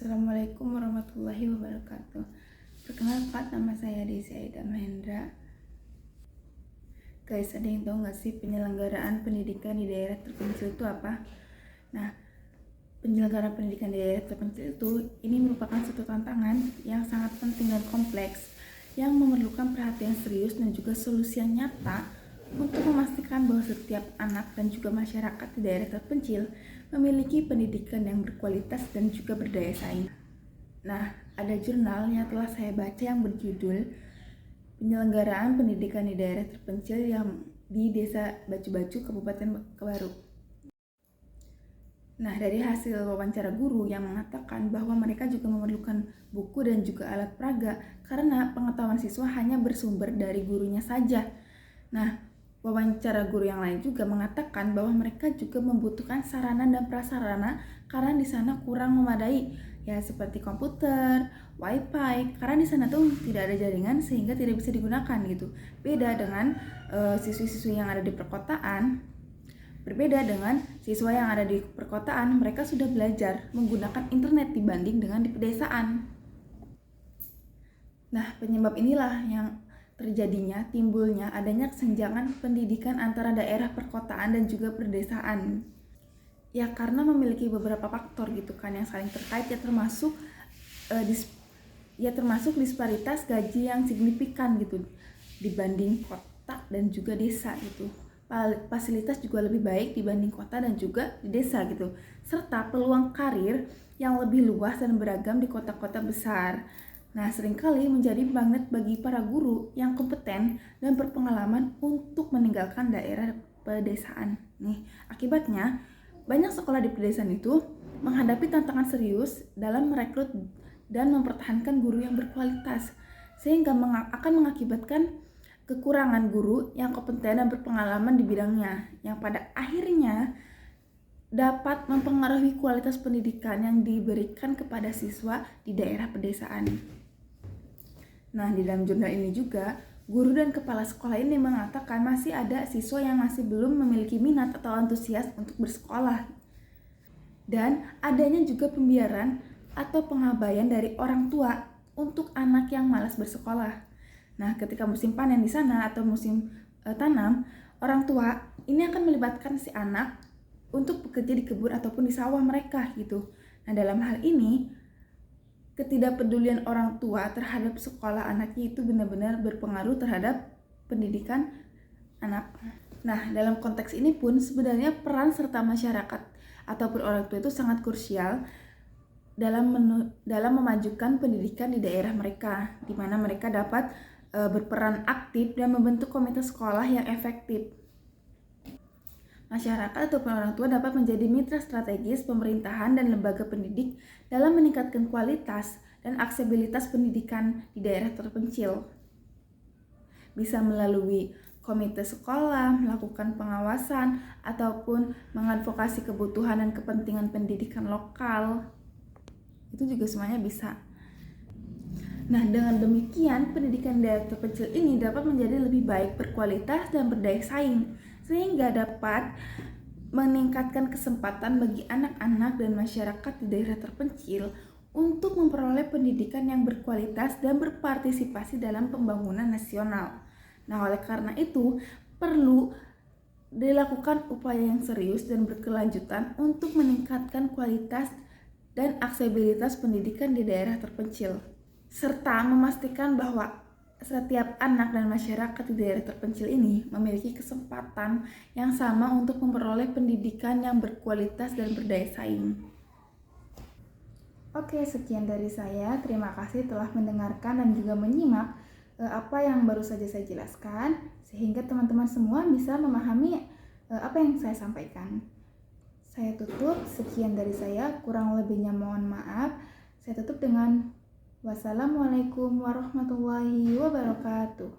Assalamualaikum warahmatullahi wabarakatuh. Perkenalkan, nama saya Desi Aida Mahendra. Guys, ada yang tahu nggak sih penyelenggaraan pendidikan di daerah terpencil itu apa? Nah, penyelenggaraan pendidikan di daerah terpencil itu ini merupakan suatu tantangan yang sangat penting dan kompleks yang memerlukan perhatian serius dan juga solusi yang nyata untuk memastikan bahwa setiap anak dan juga masyarakat di daerah terpencil memiliki pendidikan yang berkualitas dan juga berdaya saing. Nah, ada jurnal yang telah saya baca yang berjudul Penyelenggaraan Pendidikan di Daerah Terpencil yang di Desa Bacu-Bacu, Kabupaten Kebaru. Nah, dari hasil wawancara guru yang mengatakan bahwa mereka juga memerlukan buku dan juga alat peraga karena pengetahuan siswa hanya bersumber dari gurunya saja. Nah, wawancara guru yang lain juga mengatakan bahwa mereka juga membutuhkan sarana dan prasarana karena di sana kurang memadai, ya seperti komputer, wifi, karena di sana tuh tidak ada jaringan sehingga tidak bisa digunakan gitu. Beda dengan siswi-siswi yang ada di perkotaan. Berbeda dengan siswa yang ada di perkotaan, mereka sudah belajar menggunakan internet dibanding dengan di pedesaan. Nah, penyebab inilah yang terjadinya timbulnya adanya kesenjangan pendidikan antara daerah perkotaan dan juga pedesaan. Ya karena memiliki beberapa faktor gitu kan yang saling terkait, ya termasuk disparitas gaji yang signifikan gitu dibanding kota dan juga desa gitu. Fasilitas juga lebih baik dibanding kota dan juga di desa gitu. Serta peluang karir yang lebih luas dan beragam di kota-kota besar. Nah, seringkali menjadi magnet bagi para guru yang kompeten dan berpengalaman untuk meninggalkan daerah pedesaan. Nih, akibatnya banyak sekolah di pedesaan itu menghadapi tantangan serius dalam merekrut dan mempertahankan guru yang berkualitas, sehingga akan mengakibatkan kekurangan guru yang kompeten dan berpengalaman di bidangnya, yang pada akhirnya dapat mempengaruhi kualitas pendidikan yang diberikan kepada siswa di daerah pedesaan. Nah, di dalam jurnal ini juga, guru dan kepala sekolah ini mengatakan masih ada siswa yang masih belum memiliki minat atau antusias untuk bersekolah. Dan adanya juga pembiaran atau pengabaian dari orang tua untuk anak yang malas bersekolah. Nah, ketika musim panen di sana atau musim tanam, orang tua ini akan melibatkan si anak untuk bekerja di kebun ataupun di sawah mereka gitu. Nah, dalam hal ini ketidakpedulian orang tua terhadap sekolah anaknya itu benar-benar berpengaruh terhadap pendidikan anak. Nah, dalam konteks ini pun sebenarnya peran serta masyarakat ataupun orang tua itu sangat krusial dalam memajukan pendidikan di daerah mereka, di mana mereka dapat berperan aktif dan membentuk komite sekolah yang efektif. Masyarakat ataupun orang tua dapat menjadi mitra strategis pemerintahan dan lembaga pendidik dalam meningkatkan kualitas dan aksesibilitas pendidikan di daerah terpencil. Bisa melalui komite sekolah, melakukan pengawasan, ataupun mengadvokasi kebutuhan dan kepentingan pendidikan lokal. Itu juga semuanya bisa. Nah, dengan demikian, pendidikan daerah terpencil ini dapat menjadi lebih baik, berkualitas, dan berdaya saing, sehingga dapat meningkatkan kesempatan bagi anak-anak dan masyarakat di daerah terpencil untuk memperoleh pendidikan yang berkualitas dan berpartisipasi dalam pembangunan nasional. Nah, oleh karena itu, perlu dilakukan upaya yang serius dan berkelanjutan untuk meningkatkan kualitas dan aksesibilitas pendidikan di daerah terpencil, serta memastikan bahwa setiap anak dan masyarakat di daerah terpencil ini memiliki kesempatan yang sama untuk memperoleh pendidikan yang berkualitas dan berdaya saing. Oke, sekian dari saya. Terima kasih telah mendengarkan dan juga menyimak apa yang baru saja saya jelaskan, sehingga teman-teman semua bisa memahami apa yang saya sampaikan. Saya tutup, sekian dari saya, kurang lebihnya mohon maaf. Saya tutup dengan wassalamualaikum warahmatullahi wabarakatuh.